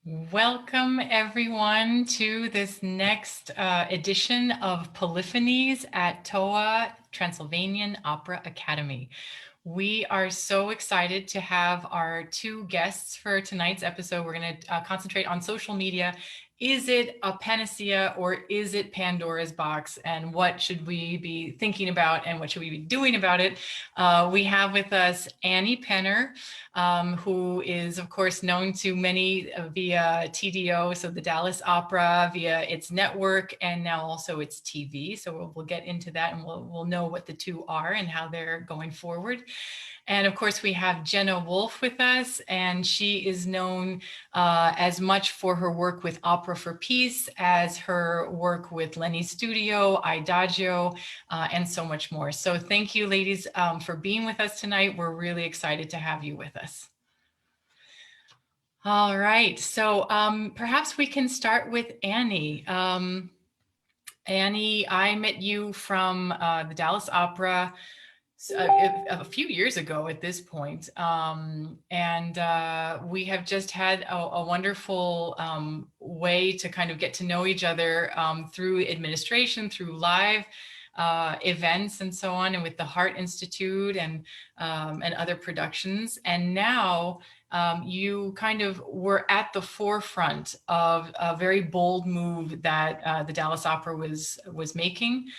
Welcome everyone to this next edition of Polyphonies at TOA Transylvanian Opera Academy. We are so excited to have our two guests for tonight's episode. We're going to concentrate on social media. Is it a panacea or is it Pandora's box? And what should we be thinking about and what should we be doing about it? We have with us Annie Penner, who is, of course, known to many via TDO, so the Dallas Opera, via its network, and now also its TV. So we'll get into that and we'll know what the two are and how they're going forward. And of course, we have Jenna Wolf with us, and she is known as much for her work with Opera for Peace as her work with Lenny Studio, Idagio, and so much more. So thank you, ladies, for being with us tonight. We're really excited to have you with us. All right, so perhaps we can start with Annie. Annie, I met you from the Dallas Opera a few years ago at this point. And we have just had a wonderful way to kind of get to know each other through administration, through live events and so on, and with the Heart Institute and other productions. And now you kind of were at the forefront of a very bold move that the Dallas Opera was making.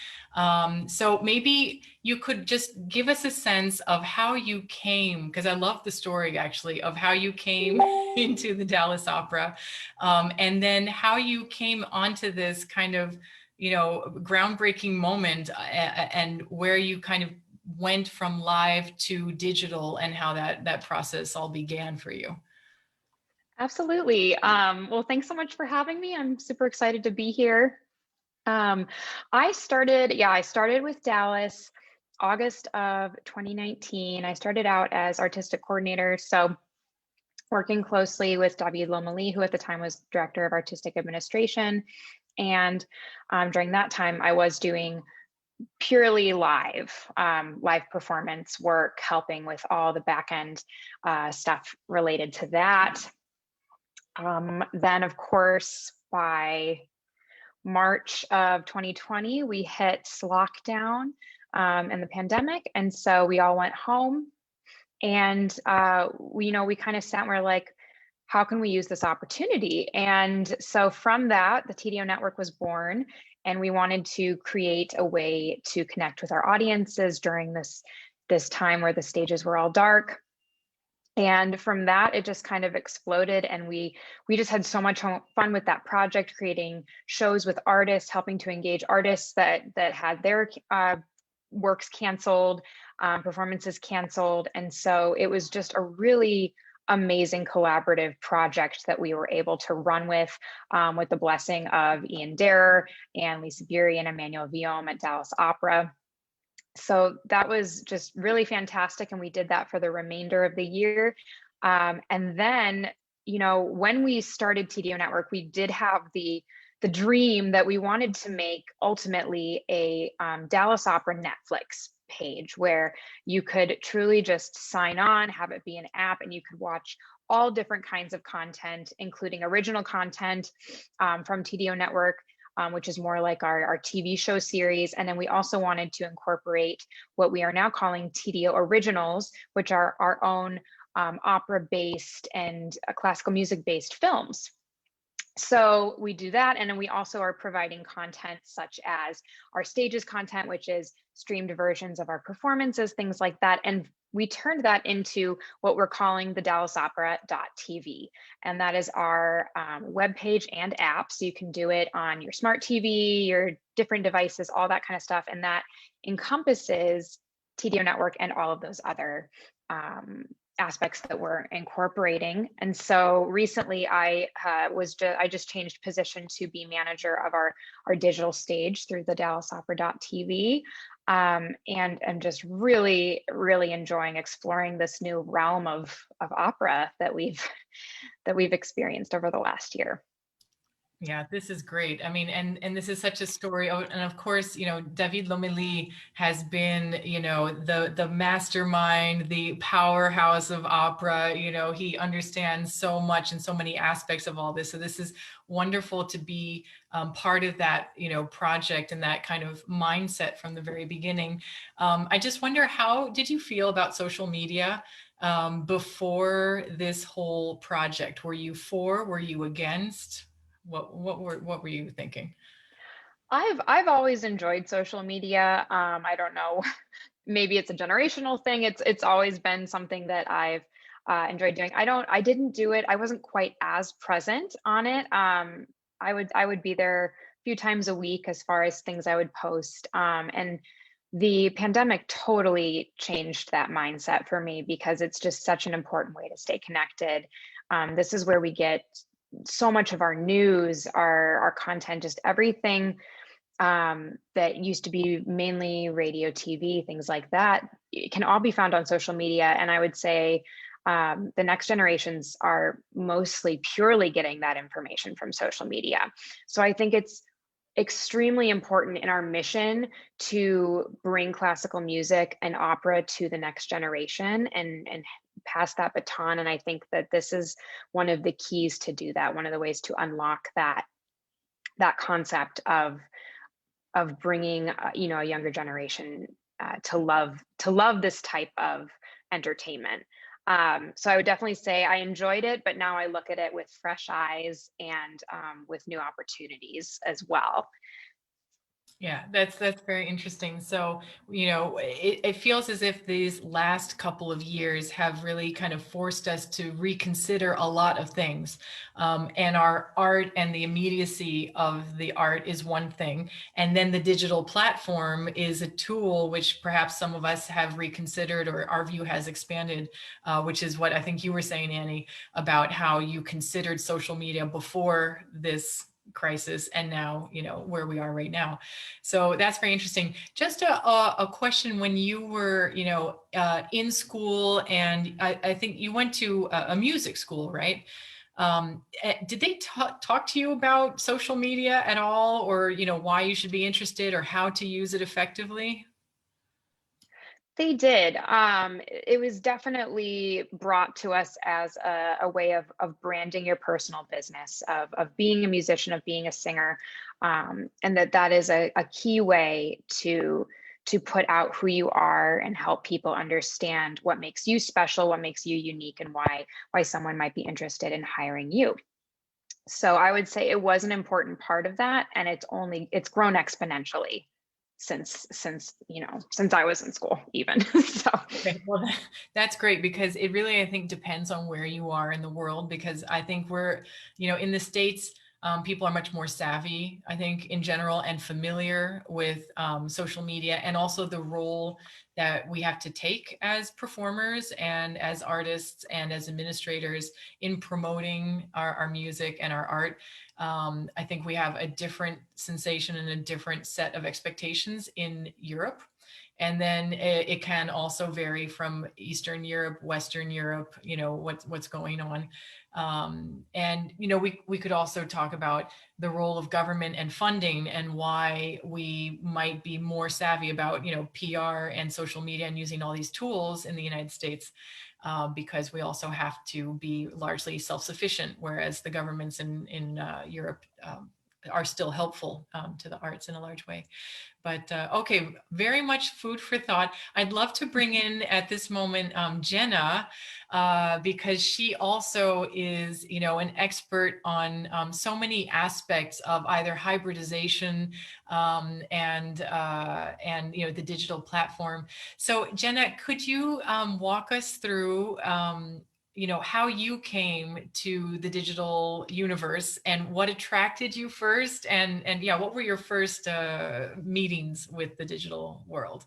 So maybe you could just give us a sense of how you came, because I love the story actually, of how you came into the Dallas Opera, and then how you came onto this kind of, groundbreaking moment, and where you kind of went from live to digital and how that process all began for you. Absolutely. Well, thanks so much for having me. I'm super excited to be here. I started with Dallas August of 2019. I started out as artistic coordinator, so working closely with David Lomeli, who at the time was director of artistic administration. And during that time, I was doing purely live performance work, helping with all the back end stuff related to that. Then, of course, by March of 2020, we hit lockdown and the pandemic. And so we all went home, and we kind of sat and we're like, how can we use this opportunity? And so from that, the TDO Network was born, and we wanted to create a way to connect with our audiences during this time where the stages were all dark. And from that, it just kind of exploded, and we just had so much fun with that project, creating shows with artists, helping to engage artists that had their works canceled, performances canceled. And so it was just a really amazing collaborative project that we were able to run with the blessing of Ian Darrer and Lisa Bury and Emmanuel Viome at Dallas Opera. So that was just really fantastic. And we did that for the remainder of the year. And then, when we started TDO Network, we did have the dream that we wanted to make ultimately a Dallas Opera Netflix page where you could truly just sign on, have it be an app, and you could watch all different kinds of content, including original content from TDO Network, which is more like our TV show series. And then we also wanted to incorporate what we are now calling TDO Originals, which are our own opera-based and classical music-based films. So we do that, and then we also are providing content such as our stages content, which is streamed versions of our performances, things like that. And we turned that into what we're calling the DallasOpera.tv. And that is our webpage and app. So you can do it on your smart TV, your different devices, all that kind of stuff. And that encompasses TDO Network and all of those other aspects that we're incorporating. And so recently I just changed position to be manager of our digital stage through the DallasOpera.tv. And I'm just really, really enjoying exploring this new realm of opera that we've experienced over the last year. Yeah, this is great. I mean, and this is such a story. Oh, and of course, David Lomeli has been, the mastermind, the powerhouse of opera. He understands so much and so many aspects of all this. So this is wonderful to be part of that, project and that kind of mindset from the very beginning. I just wonder, how did you feel about social media before this whole project? Were you for? Were you against? What were you thinking? I've always enjoyed social media. I don't know, maybe it's a generational thing. It's always been something that I've enjoyed doing. I didn't do it. I wasn't quite as present on it. I would be there a few times a week as far as things I would post. And the pandemic totally changed that mindset for me because it's just such an important way to stay connected. This is where we get so much of our news, our content, just everything that used to be mainly radio, TV, things like that, it can all be found on social media. And I would say the next generations are mostly purely getting that information from social media. So I think it's extremely important in our mission to bring classical music and opera to the next generation and pass that baton. And I think that this is one of the keys to do that, one of the ways to unlock that concept of bringing a younger generation to love this type of entertainment. So I would definitely say I enjoyed it, but now I look at it with fresh eyes and with new opportunities as well. Yeah, that's very interesting. So, it feels as if these last couple of years have really kind of forced us to reconsider a lot of things. And our art and the immediacy of the art is one thing. And then the digital platform is a tool which perhaps some of us have reconsidered, or our view has expanded, which is what I think you were saying, Annie, about how you considered social media before this crisis, and now where we are right now. So that's very interesting. Just a question: when you were in school, and I think you went to a music school, right? Did they talk to you about social media at all, or why you should be interested, or how to use it effectively? They did. It was definitely brought to us as a way of branding your personal business, of being a musician, of being a singer, and that is a key way to put out who you are and help people understand what makes you special, what makes you unique, and why someone might be interested in hiring you. So I would say it was an important part of that, and it's grown exponentially since I was in school even. So Okay, well, that's great, because it really, I think, depends on where you are in the world, because I think we're, in the States, people are much more savvy, I think, in general, and familiar with social media, and also the role that we have to take as performers and as artists and as administrators in promoting our music and our art. I think we have a different sensation and a different set of expectations in Europe, and then it can also vary from Eastern Europe, Western Europe, what's going on. And we could also talk about the role of government and funding, and why we might be more savvy about PR and social media and using all these tools in the United States, because we also have to be largely self-sufficient, whereas the governments in Europe are still helpful to the arts in a large way. But okay, very much food for thought. I'd love to bring in at this moment Jenna, because she also is, an expert on so many aspects of either hybridization, and the digital platform. So Jenna, could you walk us through how you came to the digital universe, and what attracted you first, and yeah, what were your first meetings with the digital world?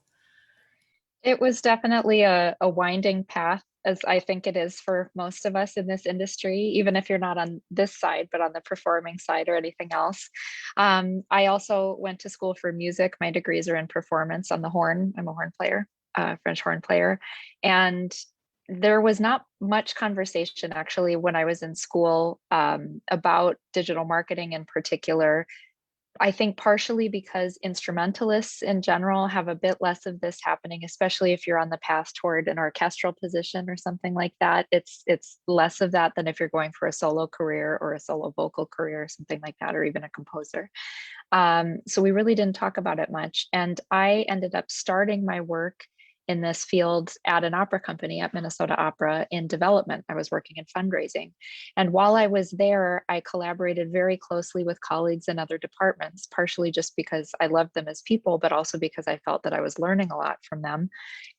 It was definitely a winding path, as I think it is for most of us in this industry, even if you're not on this side, but on the performing side or anything else. I also went to school for music. My degrees are in performance on the horn. I'm a horn player, French horn player. And there was not much conversation actually when I was in school about digital marketing in particular. I think partially because instrumentalists in general have a bit less of this happening, especially if you're on the path toward an orchestral position or something like that. It's less of that than if you're going for a solo career or a solo vocal career or something like that, or even a composer. So we really didn't talk about it much. And I ended up starting my work in this field at an opera company at Minnesota Opera in development. I was working in fundraising. And while I was there, I collaborated very closely with colleagues in other departments, partially just because I loved them as people, but also because I felt that I was learning a lot from them.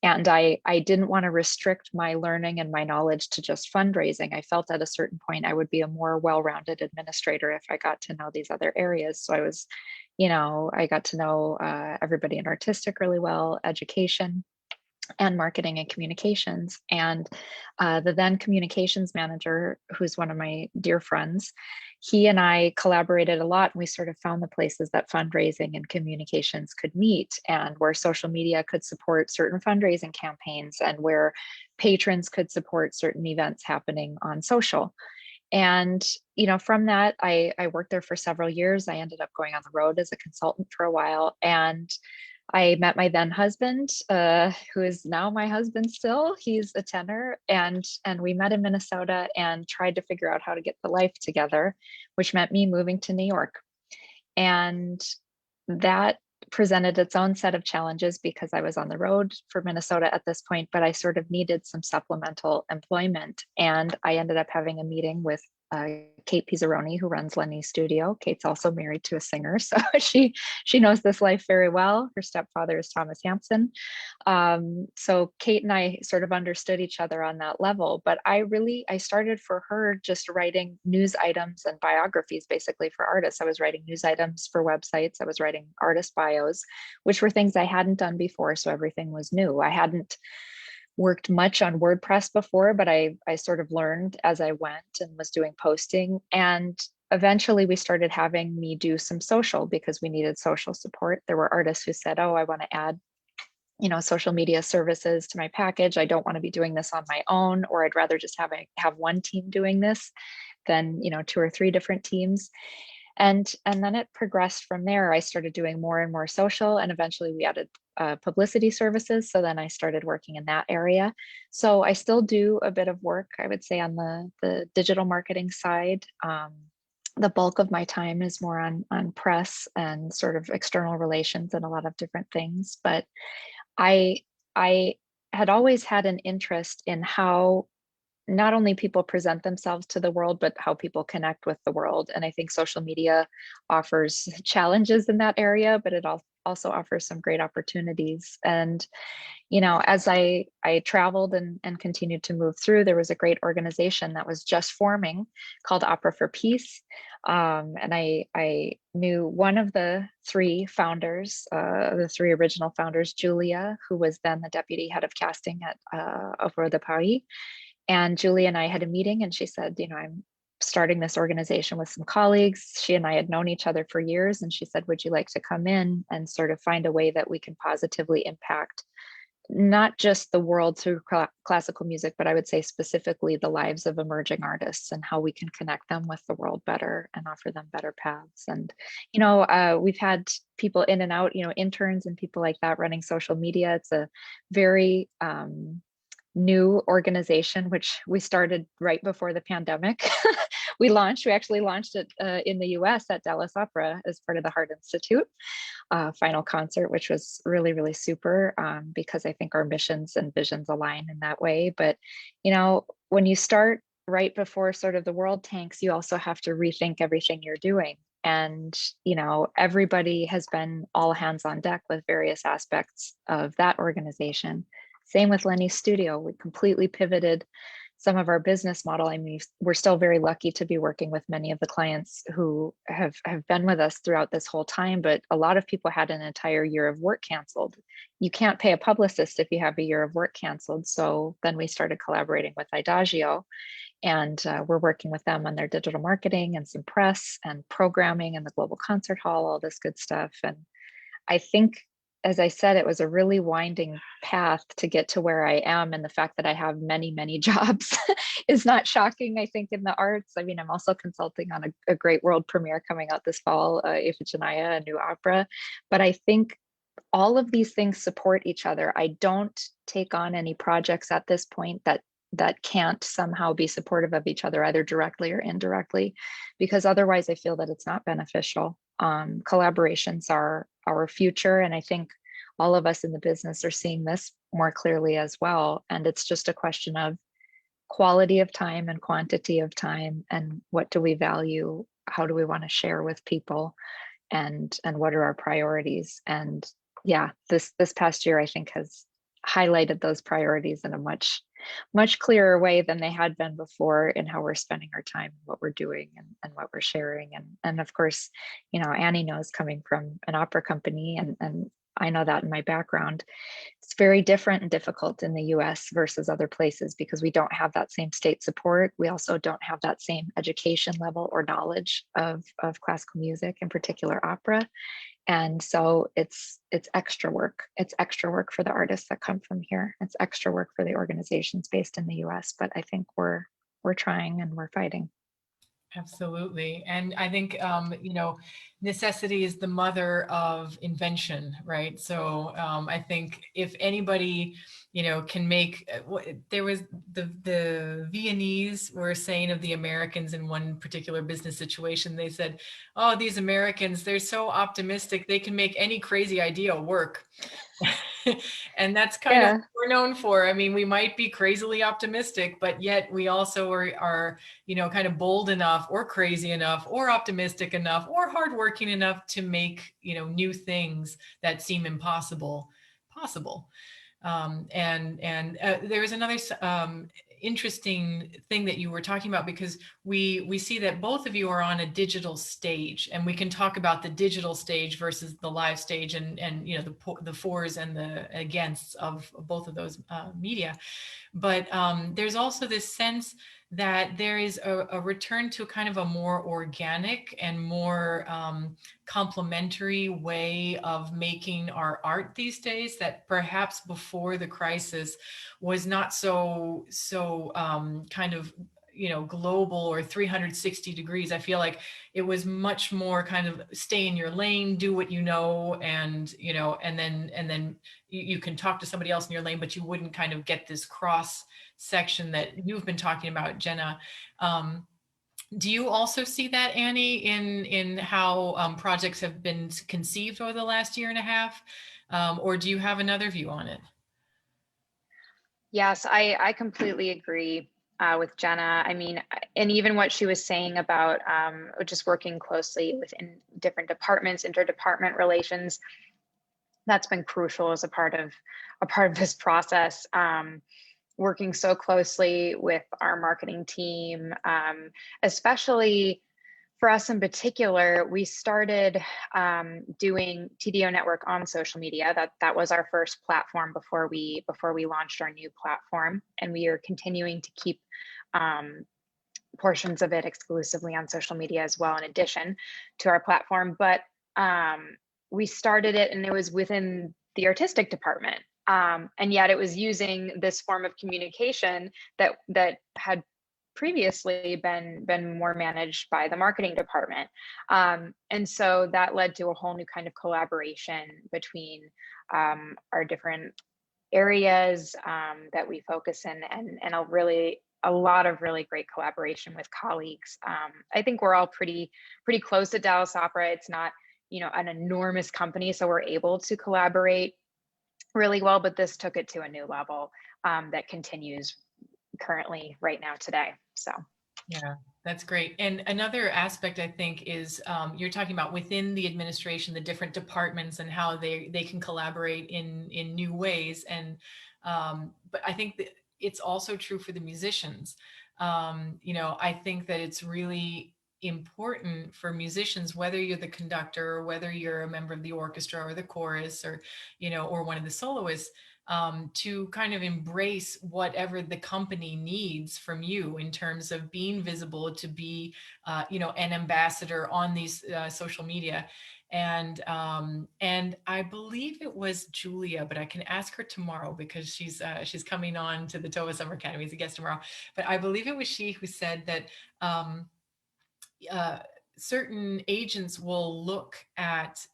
And I didn't want to restrict my learning and my knowledge to just fundraising. I felt at a certain point I would be a more well-rounded administrator if I got to know these other areas. So I was, I got to know everybody in artistic really well, education, and marketing and communications. And the then communications manager, who's one of my dear friends, he and I collaborated a lot. And we sort of found the places that fundraising and communications could meet, and where social media could support certain fundraising campaigns, and where patrons could support certain events happening on social. And from that, I worked there for several years. I ended up going on the road as a consultant for a while, and I met my then husband, who is now my husband still. He's a tenor, and we met in Minnesota and tried to figure out how to get the life together, which meant me moving to New York. And that presented its own set of challenges because I was on the road for Minnesota at this point, but I sort of needed some supplemental employment. And I ended up having a meeting with Kate Pizzaroni, who runs Lenny's studio. Kate's also married to a singer, so she knows this life very well. Her stepfather is Thomas Hampson. So Kate and I sort of understood each other on that level, but I started for her just writing news items and biographies basically for artists. I was writing news items for websites. I was writing artist bios, which were things I hadn't done before. So everything was new. I hadn't worked much on WordPress before, but I sort of learned as I went and was doing posting. And eventually we started having me do some social because we needed social support. There were artists who said, oh, I want to add social media services to my package. I don't want to be doing this on my own, or I'd rather just have one team doing this than 2 or 3 different teams. And then it progressed from there. I started doing more and more social, and eventually we added publicity services. So then I started working in that area. So I still do a bit of work, I would say, on the digital marketing side. The bulk of my time is more on press and sort of external relations and a lot of different things. But I had always had an interest in how not only people present themselves to the world, but how people connect with the world. And I think social media offers challenges in that area, but it also offers some great opportunities. And, as I traveled and continued to move through, there was a great organization that was just forming called Opera for Peace. And I knew one of the 3 founders, the 3 original founders, Julia, who was then the deputy head of casting at Opera de Paris. And Julie and I had a meeting, and she said, I'm starting this organization with some colleagues. She and I had known each other for years. And she said, would you like to come in and sort of find a way that we can positively impact not just the world through classical music, but I would say specifically the lives of emerging artists and how we can connect them with the world better and offer them better paths. And, we've had people in and out, interns and people like that running social media. It's a very new organization, which we started right before the pandemic. We actually launched it in the US at Dallas Opera as part of the Heart Institute final concert, which was really, really super because I think our missions and visions align in that way. But, when you start right before sort of the world tanks, you also have to rethink everything you're doing. And, everybody has been all hands on deck with various aspects of that organization. Same with Lenny's studio. We completely pivoted some of our business model. I mean, we're still very lucky to be working with many of the clients who have been with us throughout this whole time, but a lot of people had an entire year of work canceled. You can't pay a publicist if you have a year of work canceled. So then we started collaborating with Idagio, and we're working with them on their digital marketing and some press and programming and the global concert hall, all this good stuff. And I think as I said, it was a really winding path to get to where I am. And the fact that I have many, many jobs is not shocking, I think, in the arts. I mean, I'm also consulting on a great world premiere coming out this fall, Iphigenia, a new opera. But I think all of these things support each other. I don't take on any projects at this point that can't somehow be supportive of each other, either directly or indirectly, because otherwise I feel that it's not beneficial. Collaborations are our future, and I think all of us in the business are seeing this more clearly as well. And it's just a question of quality of time and quantity of time, and what do we value? How do we want to share with people? And what are our priorities? And yeah, this past year I think has highlighted those priorities in a much clearer way than they had been before, in how we're spending our time, what we're doing, and what we're sharing. And of course, Annie knows, coming from an opera company, and I know that in my background, it's very different and difficult in the US versus other places, because we don't have that same state support. We also don't have that same education level or knowledge of classical music, in particular opera. And so it's extra work. It's extra work for the artists that come from here. It's extra work for the organizations based in the US. But I think we're trying and we're fighting. Absolutely. And I think, necessity is the mother of invention, right? So I think if anybody, can make, there was the Viennese were saying of the Americans in one particular business situation, they said, oh, these Americans, they're so optimistic, they can make any crazy idea work. And that's kind of Yeah. what we're known for. I mean, we might be crazily optimistic, but yet we also are kind of bold enough or crazy enough or optimistic enough or hardworking enough to make, new things that seem impossible possible. And there was another interesting thing that you were talking about, because we see that both of you are on a digital stage, and we can talk about the digital stage versus the live stage, and the fors and the againsts of both of those media. But there's also this sense that there is a return to kind of a more organic and more complementary way of making our art these days, that perhaps before the crisis was not so kind of global or 360 degrees. I feel like it was much more kind of stay in your lane, do what you know, and then you can talk to somebody else in your lane, but you wouldn't kind of get this cross section that you've been talking about, Jenna. Do you also see that, Annie, in how projects have been conceived over the last year and a half? Or do you have another view on it? Yes, I completely agree with Jenna. I mean, and even what she was saying about just working closely within different departments, interdepartment relations, that's been crucial as a part of this process. Working so closely with our marketing team, especially for us in particular, we started doing TDO Network on social media. That was our first platform before we launched our new platform, and we are continuing to keep portions of it exclusively on social media as well, in addition to our platform. But we started it, and it was within the artistic department, and yet it was using this form of communication that had previously been more managed by the marketing department. And so that led to a whole new kind of collaboration between our different areas that we focus in, and a lot of really great collaboration with colleagues. I think we're all pretty close to Dallas Opera. It's not, an enormous company, so we're able to collaborate really well, but this took it to a new level that continues currently right now today. So Yeah, that's great. And another aspect, I think, is you're talking about within the administration, the different departments and how they can collaborate in new ways. And but I think that it's also true for the musicians. I think that it's really important for musicians, whether you're the conductor or whether you're a member of the orchestra or the chorus or or one of the soloists, to kind of embrace whatever the company needs from you in terms of being visible, to be, an ambassador on these social media. And I believe it was Julia, but I can ask her tomorrow because she's coming on to the TOA Summer Academy as a guest tomorrow. But I believe it was she who said that um, uh, certain agents will look at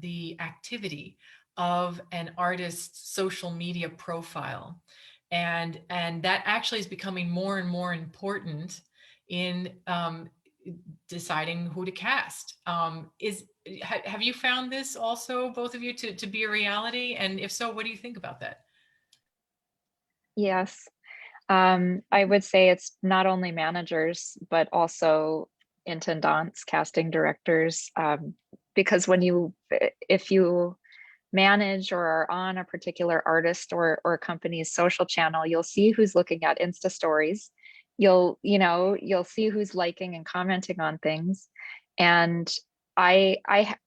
the activity of an artist's social media profile, and that actually is becoming more and more important in deciding who to cast. Have you found this also, both of you, to be a reality? And if so, what do you think about that? Yes. I would say it's not only managers, but also intendants, casting directors, because if you manage or are on a particular artist or company's social channel, you'll see who's looking at Insta stories. You'll see who's liking and commenting on things. And I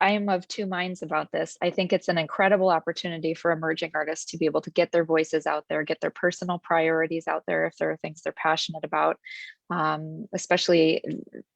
am of two minds about this. I think it's an incredible opportunity for emerging artists to be able to get their voices out there, get their personal priorities out there if there are things they're passionate about. Especially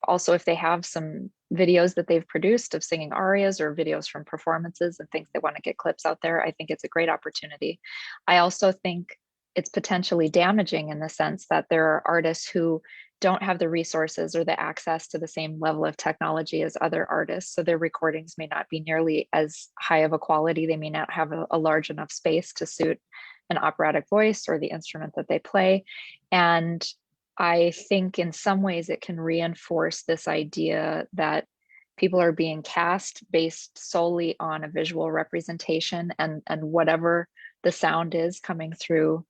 also if they have some videos that they've produced of singing arias or videos from performances and things they want to get clips out there. I think it's a great opportunity. I also think it's potentially damaging in the sense that there are artists who don't have the resources or the access to the same level of technology as other artists. So their recordings may not be nearly as high of a quality. They may not have a large enough space to suit an operatic voice or the instrument that they play. And I think in some ways it can reinforce this idea that people are being cast based solely on a visual representation, and whatever the sound is coming through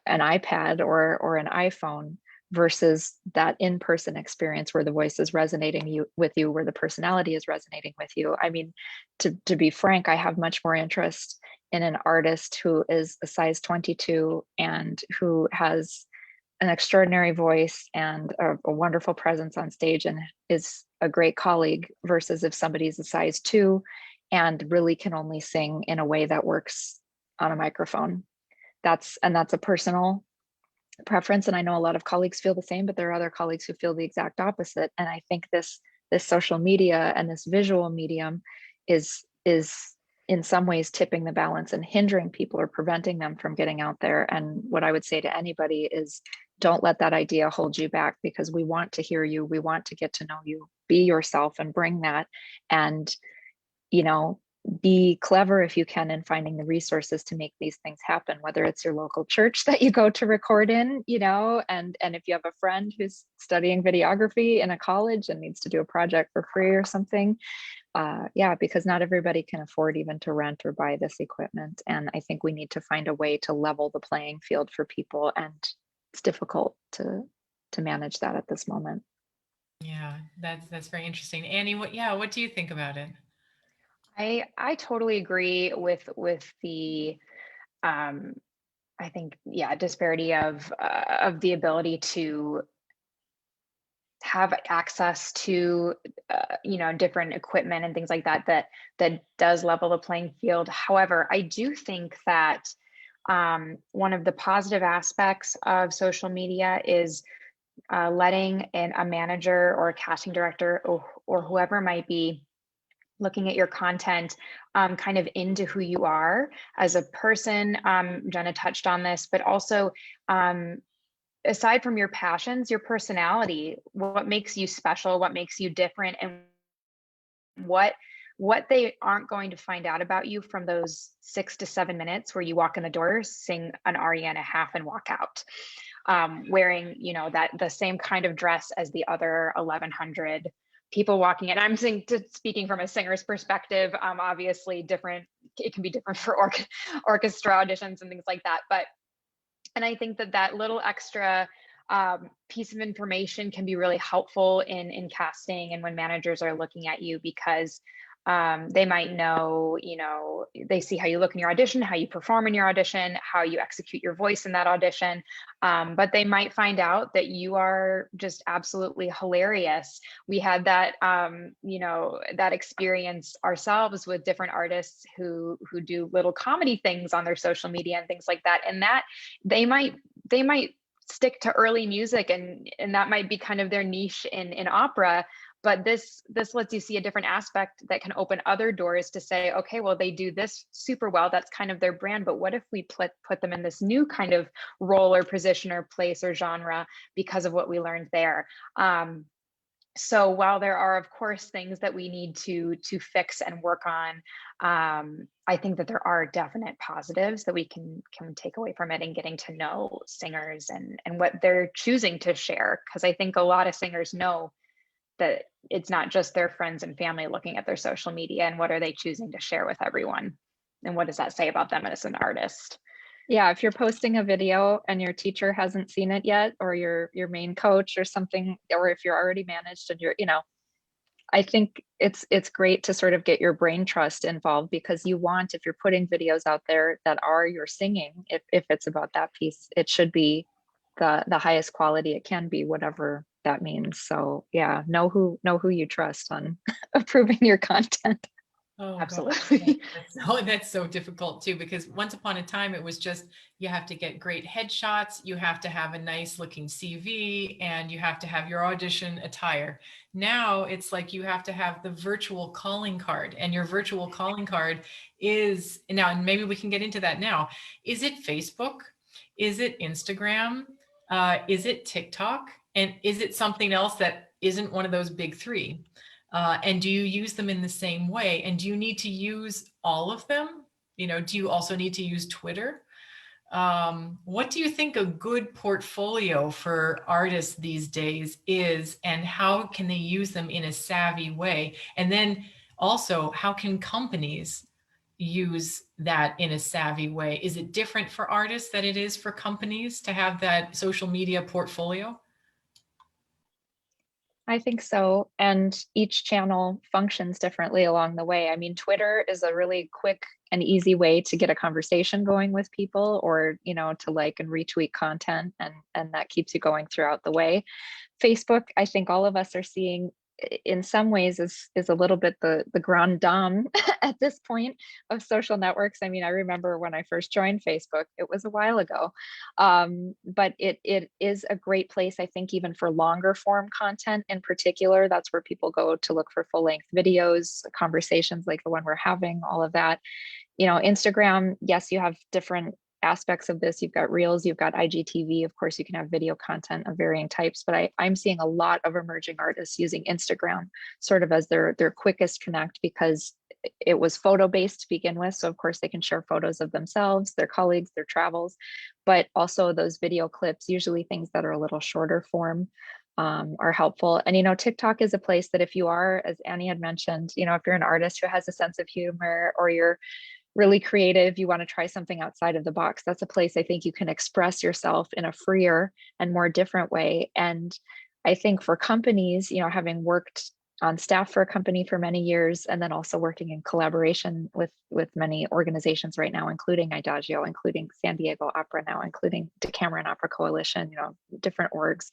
an iPad or an iPhone, versus that in-person experience where the voice is resonating with you, where the personality is resonating with you. I mean, to be frank, I have much more interest in an artist who is a size 22 and who has an extraordinary voice and a wonderful presence on stage and is a great colleague, versus if somebody's a size 2 and really can only sing in a way that works on a microphone. That's a personal preference, and I know a lot of colleagues feel the same, but there are other colleagues who feel the exact opposite. And I think this social media and this visual medium is in some ways tipping the balance and hindering people or preventing them from getting out there. And what I would say to anybody is, don't let that idea hold you back, because we want to hear you, we want to get to know you. Be yourself and bring that. And be clever if you can in finding the resources to make these things happen, whether it's your local church that you go to record in, and if you have a friend who's studying videography in a college and needs to do a project for free or something. Yeah, because not everybody can afford even to rent or buy this equipment. And I think we need to find a way to level the playing field for people. And it's difficult to manage that at this moment. Yeah, that's very interesting. Annie, what do you think about it? I totally agree with the I think, yeah, disparity of the ability to have access to different equipment and things like that does level the playing field. However, I do think that one of the positive aspects of social media is letting a manager or a casting director or whoever might be looking at your content kind of into who you are as a person. Jenna touched on this, but also aside from your passions, your personality, what makes you special, what makes you different, and what they aren't going to find out about you from those 6 to 7 minutes where you walk in the door, sing an aria and a half, and walk out, wearing that the same kind of dress as the other 1,100 people walking in. I'm speaking from a singer's perspective. Obviously, it can be different for orchestra auditions and things like that. And I think that little extra piece of information can be really helpful in casting and when managers are looking at you, because They might know, they see how you look in your audition, how you perform in your audition, how you execute your voice in that audition. But they might find out that you are just absolutely hilarious. We had that, that experience ourselves with different artists who do little comedy things on their social media and things like that. And that they might stick to early music, and that might be kind of their niche in opera. But this lets you see a different aspect that can open other doors to say, okay, well, they do this super well. That's kind of their brand. But what if we put them in this new kind of role or position or place or genre because of what we learned there? So while there are, of course, things that we need to fix and work on, I think that there are definite positives that we can take away from it, and getting to know singers and what they're choosing to share. Because I think a lot of singers know that it's not just their friends and family looking at their social media, and what are they choosing to share with everyone, and what does that say about them as an artist? Yeah, if you're posting a video and your teacher hasn't seen it yet, or your main coach or something, or if you're already managed and I think it's great to sort of get your brain trust involved, because you want, if you're putting videos out there that are your singing, if it's about that piece, it should be the highest quality it can be, whatever that means. So yeah, know who you trust on approving your content. Oh, Absolutely. that's so difficult too, because once upon a time it was just, you have to get great headshots, you have to have a nice looking CV, and you have to have your audition attire. Now it's like you have to have the virtual calling card, and your virtual calling card is now, and maybe we can get into that now. Is it Facebook? Is it Instagram? Is it TikTok? And is it something else that isn't one of those big three? And do you use them in the same way? And do you need to use all of them? Do you also need to use Twitter? What do you think a good portfolio for artists these days is, and how can they use them in a savvy way? And then also, how can companies use that in a savvy way? Is it different for artists than it is for companies to have that social media portfolio? I think so. And each channel functions differently along the way. I mean, Twitter is a really quick and easy way to get a conversation going with people, or, to like and retweet content, and that keeps you going throughout the way. Facebook, I think all of us are seeing in some ways is a little bit the grand dame at this point of social networks. I mean, I remember when I first joined Facebook, it was a while ago, but it is a great place, I think, even for longer form content in particular. That's where people go to look for full length videos, conversations like the one we're having, all of that. Instagram, yes, you have different aspects of this. You've got Reels, you've got IGTV. Of course, you can have video content of varying types, but I'm seeing a lot of emerging artists using Instagram sort of as their quickest connect, because it was photo based to begin with. So of course they can share photos of themselves, their colleagues, their travels, but also those video clips, usually things that are a little shorter form, are helpful. And TikTok is a place that, if you are, as Annie had mentioned, if you're an artist who has a sense of humor, or you're really creative, you want to try something outside of the box, that's a place I think you can express yourself in a freer and more different way. And I think for companies, having worked on staff for a company for many years, and then also working in collaboration with many organizations right now, including Idagio, including San Diego Opera now, including Decameron Opera Coalition, different orgs,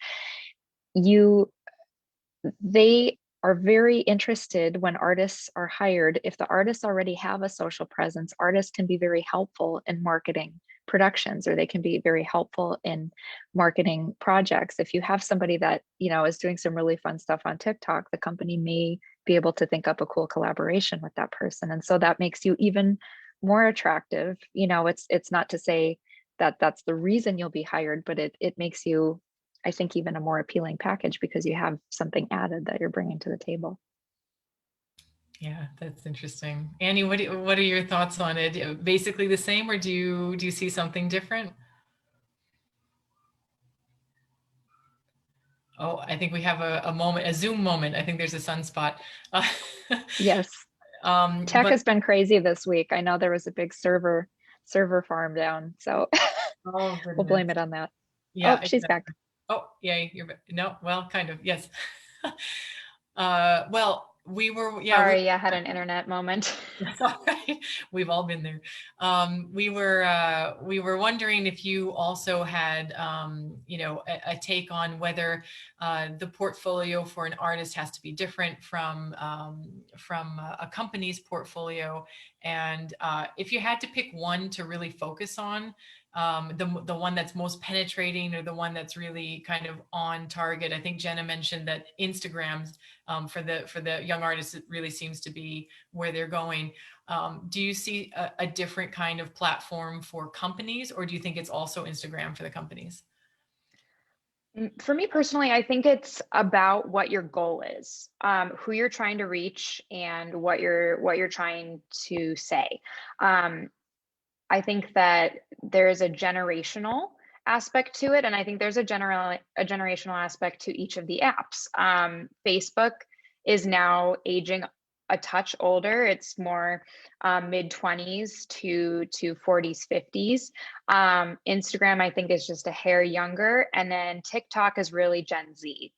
they are very interested when artists are hired. If the artists already have a social presence, artists can be very helpful in marketing productions, or they can be very helpful in marketing projects. If you have somebody that, is doing some really fun stuff on TikTok, the company may be able to think up a cool collaboration with that person. And so that makes you even more attractive. It's not to say that that's the reason you'll be hired, but it makes you, I think, even a more appealing package, because you have something added that you're bringing to the table. Yeah, that's interesting. Annie, what are your thoughts on it? Basically the same, or do you see something different? Oh, I think we have a moment, a Zoom moment. I think there's a sunspot. Yes. Tech But has been crazy this week. I know there was a big server farm down, so oh we'll blame goodness. it on that. Yeah, Oh, she's back. oh, yay, no, well, kind of, yes. Well, we were, yeah, Sorry, I had an internet moment. that's all right. We've all been there. We were wondering if you also had, a take on whether the portfolio for an artist has to be different from a company's portfolio, and if you had to pick one to really focus on, the one that's most penetrating or the one that's really kind of on target. I think Jenna mentioned that Instagram's for the young artists, it really seems to be where they're going. Do you see a different kind of platform for companies, or do you think it's also Instagram for the companies? For me personally, I think it's about what your goal is, who you're trying to reach, and what you're trying to say. I think that there is a generational aspect to it, and I think there's a generational aspect to each of the apps. Facebook is now aging a touch older. It's more mid 20s to 40s, 50s. Instagram, I think, is just a hair younger, and then TikTok is really Gen Z.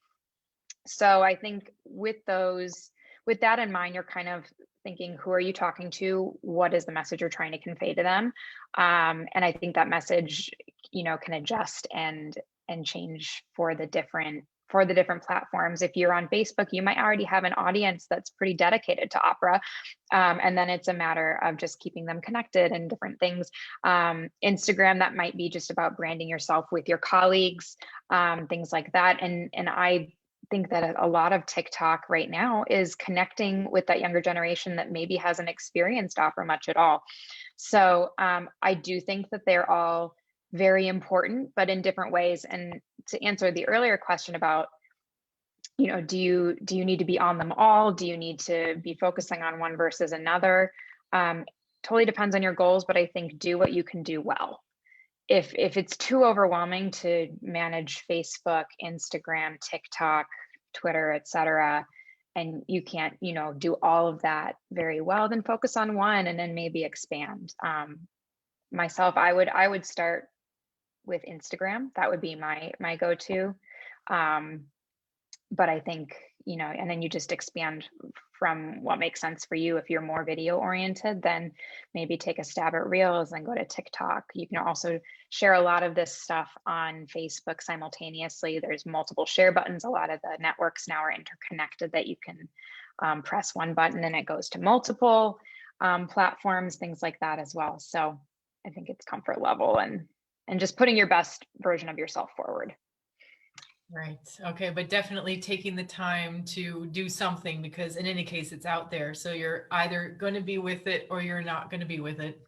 So I think with that in mind, you're kind of thinking, who are you talking to? What is the message you're trying to convey to them? And I think that message, can adjust and change for the different platforms. If you're on Facebook, you might already have an audience that's pretty dedicated to opera. And then it's a matter of just keeping them connected and different things. Instagram, that might be just about branding yourself with your colleagues, things like that. And I think that a lot of TikTok right now is connecting with that younger generation that maybe hasn't experienced opera much at all. So I do think that they're all very important, but in different ways. And to answer the earlier question about, do you need to be on them all? Do you need to be focusing on one versus another? Totally depends on your goals, but I think do what you can do well. If it's too overwhelming to manage Facebook, Instagram, TikTok, Twitter, etc., and you can't, do all of that very well, then focus on one and then maybe expand. Myself, I would start with Instagram. That would be my go-to. But I think, and then you just expand from what makes sense for you. If you're more video oriented, then maybe take a stab at Reels and go to TikTok. You can also share a lot of this stuff on Facebook simultaneously. There's multiple share buttons. A lot of the networks now are interconnected that you can press one button and it goes to multiple platforms, things like that as well. So I think it's comfort level and just putting your best version of yourself forward. Right. Okay. But definitely taking the time to do something, because in any case, it's out there. So you're either going to be with it or you're not going to be with it.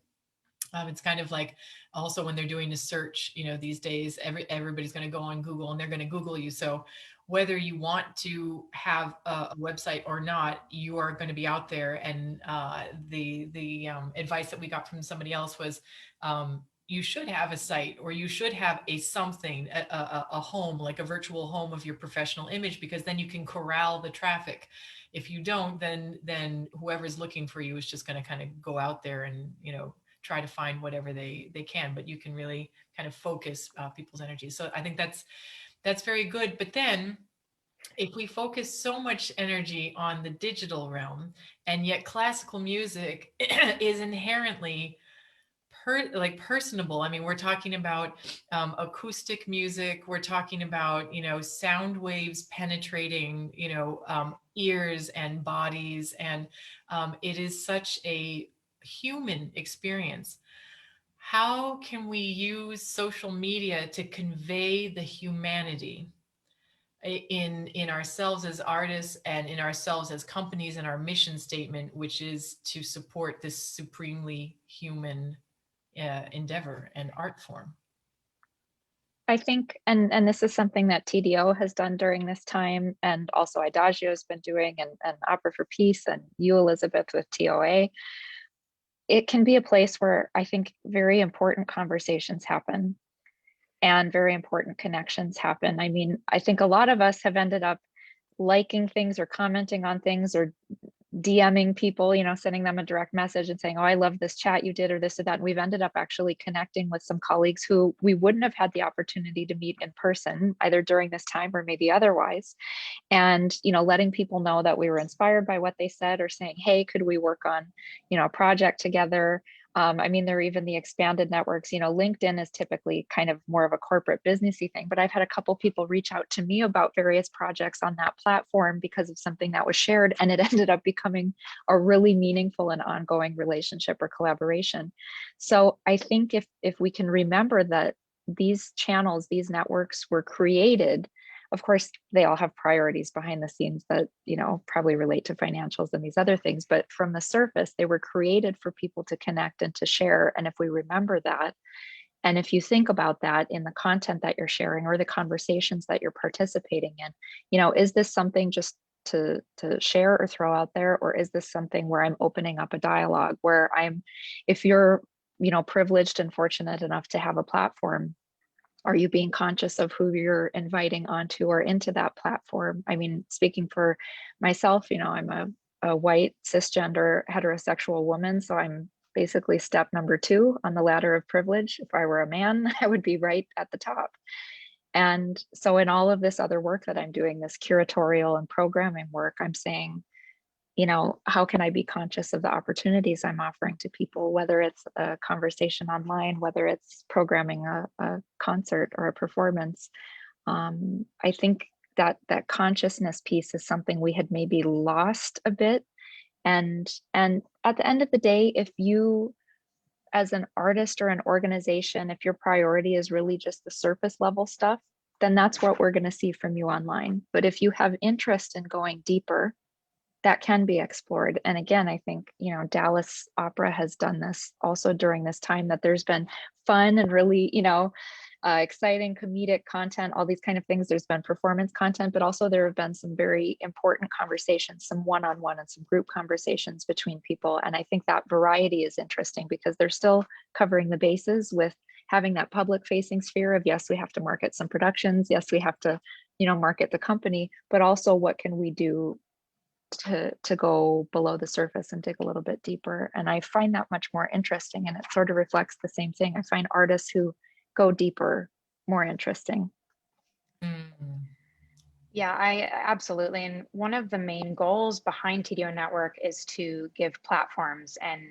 It's kind of like also when they're doing a search, these days, everybody's going to go on Google and they're going to Google you. So whether you want to have a website or not, you are going to be out there. And the advice that we got from somebody else was, you should have a site, or you should have a home, like a virtual home of your professional image, because then you can corral the traffic. If you don't, then whoever's looking for you is just going to kind of go out there and, try to find whatever they can, but you can really kind of focus people's energy. So I think that's very good. But then if we focus so much energy on the digital realm, and yet classical music is inherently personable. I mean, we're talking about acoustic music. We're talking about, sound waves penetrating, ears and bodies. And it is such a human experience. How can we use social media to convey the humanity in ourselves as artists and in ourselves as companies, and our mission statement, which is to support this supremely human endeavor and art form? I think, and this is something that TDO has done during this time, and also Adagio has been doing, and Opera for Peace, and you, Elizabeth, with TOA. It can be a place where I think very important conversations happen and very important connections happen. I mean, I think a lot of us have ended up liking things or commenting on things or DMing people, sending them a direct message and saying, oh, I love this chat you did, or this or that. And we've ended up actually connecting with some colleagues who we wouldn't have had the opportunity to meet in person, either during this time or maybe otherwise. And, letting people know that we were inspired by what they said, or saying, hey, could we work on, a project together? There are even the expanded networks. LinkedIn is typically kind of more of a corporate businessy thing, but I've had a couple people reach out to me about various projects on that platform because of something that was shared, and it ended up becoming a really meaningful and ongoing relationship or collaboration. So I think if we can remember that these channels, these networks were created, of course, they all have priorities behind the scenes that, probably relate to financials and these other things. But from the surface, they were created for people to connect and to share. And if we remember that, and if you think about that in the content that you're sharing or the conversations that you're participating in, is this something just to share or throw out there? Or is this something where I'm opening up a dialogue where if you're, privileged and fortunate enough to have a platform, are you being conscious of who you're inviting onto or into that platform? Speaking for myself, I'm a white cisgender heterosexual woman, so I'm basically step number 2 on the ladder of privilege. If I were a man, I would be right at the top. And so in all of this other work that I'm doing, this curatorial and programming work, I'm saying, how can I be conscious of the opportunities I'm offering to people, whether it's a conversation online, whether it's programming a concert or a performance. I think that consciousness piece is something we had maybe lost a bit. And at the end of the day, if you, as an artist or an organization, if your priority is really just the surface level stuff, then that's what we're going to see from you online. But if you have interest in going deeper, that can be explored. And again, I think, Dallas Opera has done this also during this time, that there's been fun and really, exciting comedic content, all these kind of things. There's been performance content, but also there have been some very important conversations, some one-on-one and some group conversations between people. And I think that variety is interesting because they're still covering the bases with having that public facing sphere of, yes, we have to market some productions. Yes, we have to, market the company, but also what can we do to go below the surface and dig a little bit deeper. And I find that much more interesting, and it sort of reflects the same thing. I find artists who go deeper more interesting. Yeah, I absolutely. And one of the main goals behind TDO Network is to give platforms and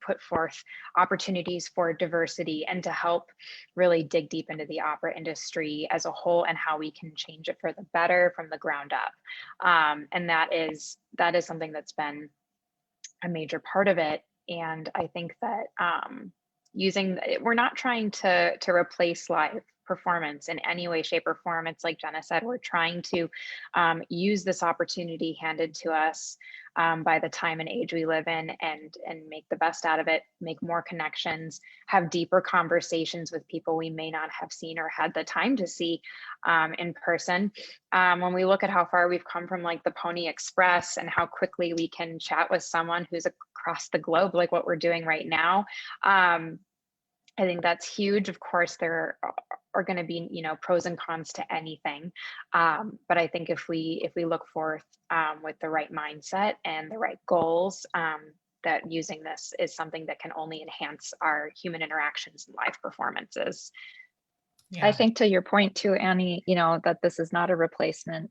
put forth opportunities for diversity and to help really dig deep into the opera industry as a whole and how we can change it for the better from the ground up. And that is something that's been a major part of it. And I think that we're not trying to replace live performance in any way, shape, or form. It's like Jenna said, we're trying to use this opportunity handed to us by the time and age we live in, and make the best out of it, make more connections, have deeper conversations with people we may not have seen or had the time to see in person. When we look at how far we've come from like the Pony Express and how quickly we can chat with someone who's across the globe, like what we're doing right now, I think that's huge. Of course, there are going to be, pros and cons to anything. But I think if we look forth with the right mindset and the right goals, that using this is something that can only enhance our human interactions and live performances. Yeah. I think to your point too, Annie, that this is not a replacement.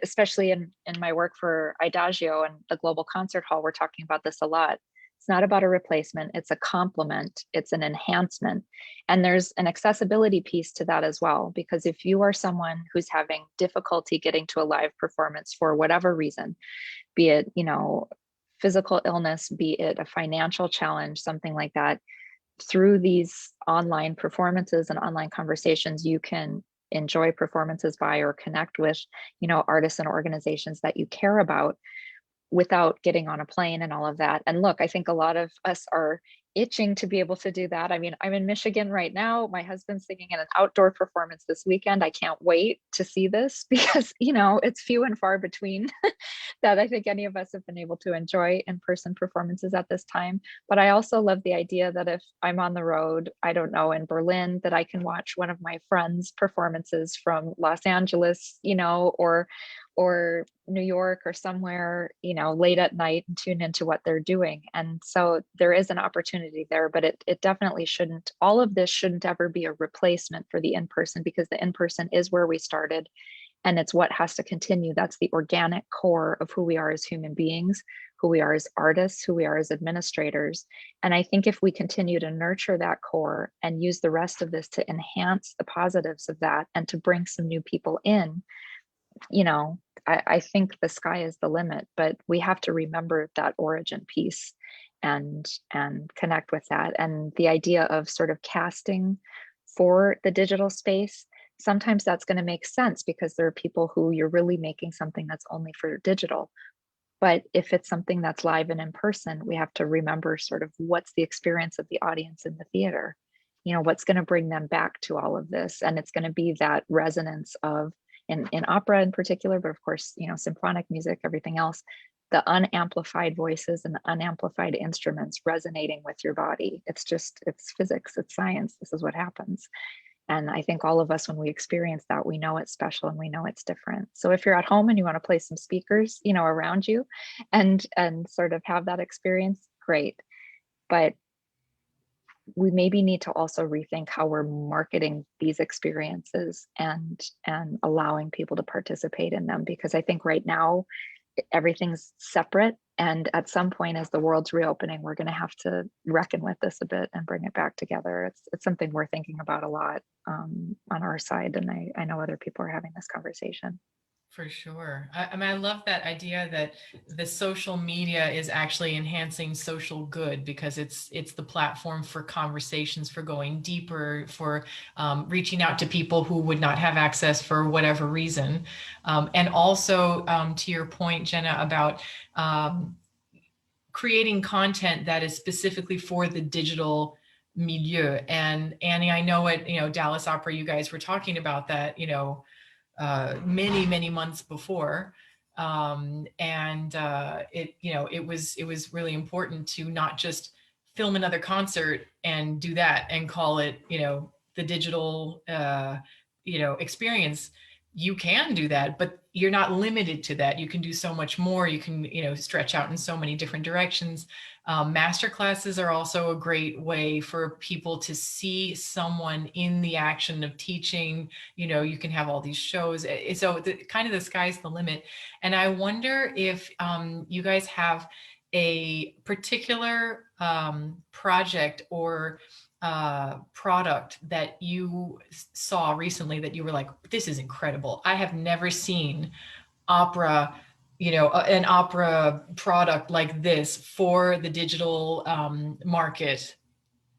Especially in my work for Idagio and the Global Concert Hall, we're talking about this a lot. It's not about a replacement, it's a complement, it's an enhancement. And there's an accessibility piece to that as well, because if you are someone who's having difficulty getting to a live performance for whatever reason, be it, physical illness, be it a financial challenge, something like that, through these online performances and online conversations, you can enjoy performances by or connect with, artists and organizations that you care about, without getting on a plane and all of that. And look, I think a lot of us are itching to be able to do that. I mean, I'm in Michigan right now. My husband's singing in an outdoor performance this weekend. I can't wait to see this because, it's few and far between that I think any of us have been able to enjoy in-person performances at this time. But I also love the idea that if I'm on the road, I don't know, in Berlin, that I can watch one of my friends' performances from Los Angeles, or or New York or somewhere, late at night and tune into what they're doing. And so there is an opportunity there, but it definitely shouldn't, all of this shouldn't ever be a replacement for the in-person, because the in-person is where we started and it's what has to continue. That's the organic core of who we are as human beings, who we are as artists, who we are as administrators. And I think if we continue to nurture that core and use the rest of this to enhance the positives of that and to bring some new people in, I think the sky is the limit, but we have to remember that origin piece and connect with that. And the idea of sort of casting for the digital space, sometimes that's going to make sense because there are people who you're really making something that's only for digital. But if it's something that's live and in person, we have to remember sort of what's the experience of the audience in the theater, what's going to bring them back to all of this. And it's going to be that resonance of, in opera in particular, but of course, symphonic music, everything else, the unamplified voices and the unamplified instruments resonating with your body. It's physics, it's science. This is what happens. And I think all of us, when we experience that, we know it's special and we know it's different. So if you're at home and you want to play some speakers, around you and sort of have that experience, great. But we maybe need to also rethink how we're marketing these experiences and allowing people to participate in them, because I think right now everything's separate, and at some point as the world's reopening, we're going to have to reckon with this a bit and bring it back together. It's something we're thinking about a lot on our side, and I know other people are having this conversation. For sure. I mean, I love that idea that the social media is actually enhancing social good, because it's the platform for conversations, for going deeper, for reaching out to people who would not have access for whatever reason. And also to your point, Jenna, about creating content that is specifically for the digital milieu. And Annie, I know at Dallas Opera, you guys were talking about that, many months before, it was really important to not just film another concert and do that and call it the digital experience. You can do that, but you're not limited to that. You can do so much more. You can stretch out in so many different directions. Master classes are also a great way for people to see someone in the action of teaching. You can have all these shows. So kind of the sky's the limit. And I wonder if you guys have a particular project or product that you saw recently that you were like, this is incredible. I have never seen opera, an opera product like this for the digital market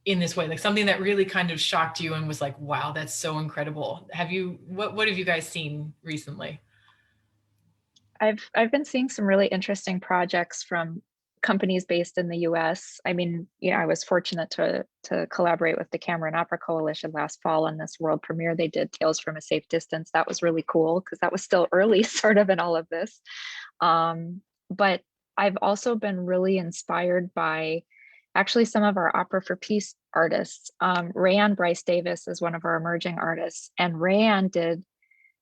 in this way, like something that really kind of shocked you and was like, wow, that's so incredible. What have you guys seen recently? I've been seeing some really interesting projects from companies based in the US. I mean, I was fortunate to collaborate with the Camera and Opera Coalition last fall on this world premiere. They did Tales from a Safe Distance. That was really cool because that was still early sort of in all of this. But I've also been really inspired by actually some of our Opera for Peace artists. Rayanne Bryce Davis is one of our emerging artists, and Rayanne did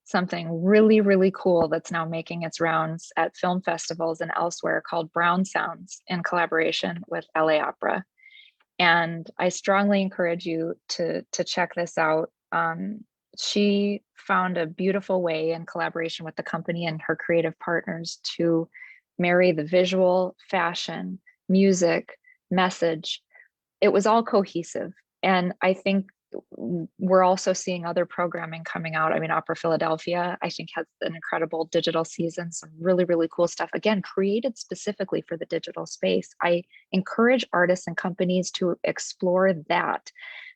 something really, really cool that's now making its rounds at film festivals and elsewhere called Brown Sounds, in collaboration with LA Opera. And I strongly encourage you to check this out. She found a beautiful way in collaboration with the company and her creative partners to marry the visual, fashion, music, message. It was all cohesive. And I think we're also seeing other programming coming out. I mean, Opera Philadelphia, I think, has an incredible digital season, some really, really cool stuff, again, created specifically for the digital space. I encourage artists and companies to explore that,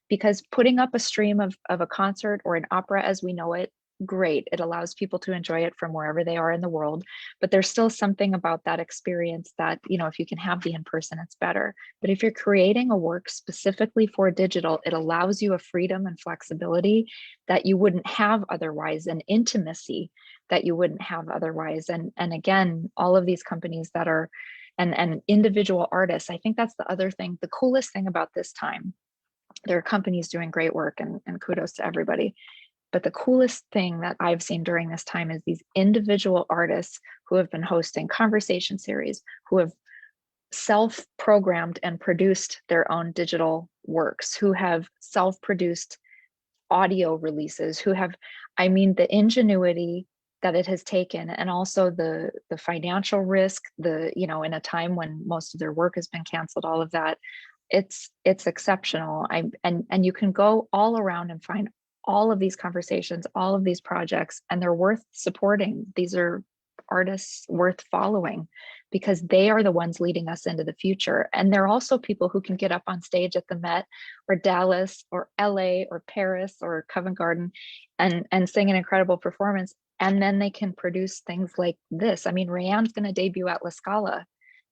because putting up a stream of a concert or an opera as we know it, great. It allows people to enjoy it from wherever they are in the world. But there's still something about that experience that, if you can have the in-person, it's better. But if you're creating a work specifically for digital, it allows you a freedom and flexibility that you wouldn't have otherwise, an intimacy that you wouldn't have otherwise. And again, all of these companies that are, and individual artists, I think that's the other thing, the coolest thing about this time. There are companies doing great work, and kudos to everybody. But the coolest thing that I've seen during this time is these individual artists who have been hosting conversation series, who have self-programmed and produced their own digital works, who have self-produced audio releases, who have, I mean, the ingenuity that it has taken, and also the financial risk, in a time when most of their work has been canceled, all of that, it's exceptional. And you can go all around and find all of these conversations, all of these projects, and they're worth supporting. These are artists worth following because they are the ones leading us into the future. And they're also people who can get up on stage at the Met or Dallas or LA or Paris or Covent Garden and sing an incredible performance. And then they can produce things like this. I mean, Rayanne's going to debut at La Scala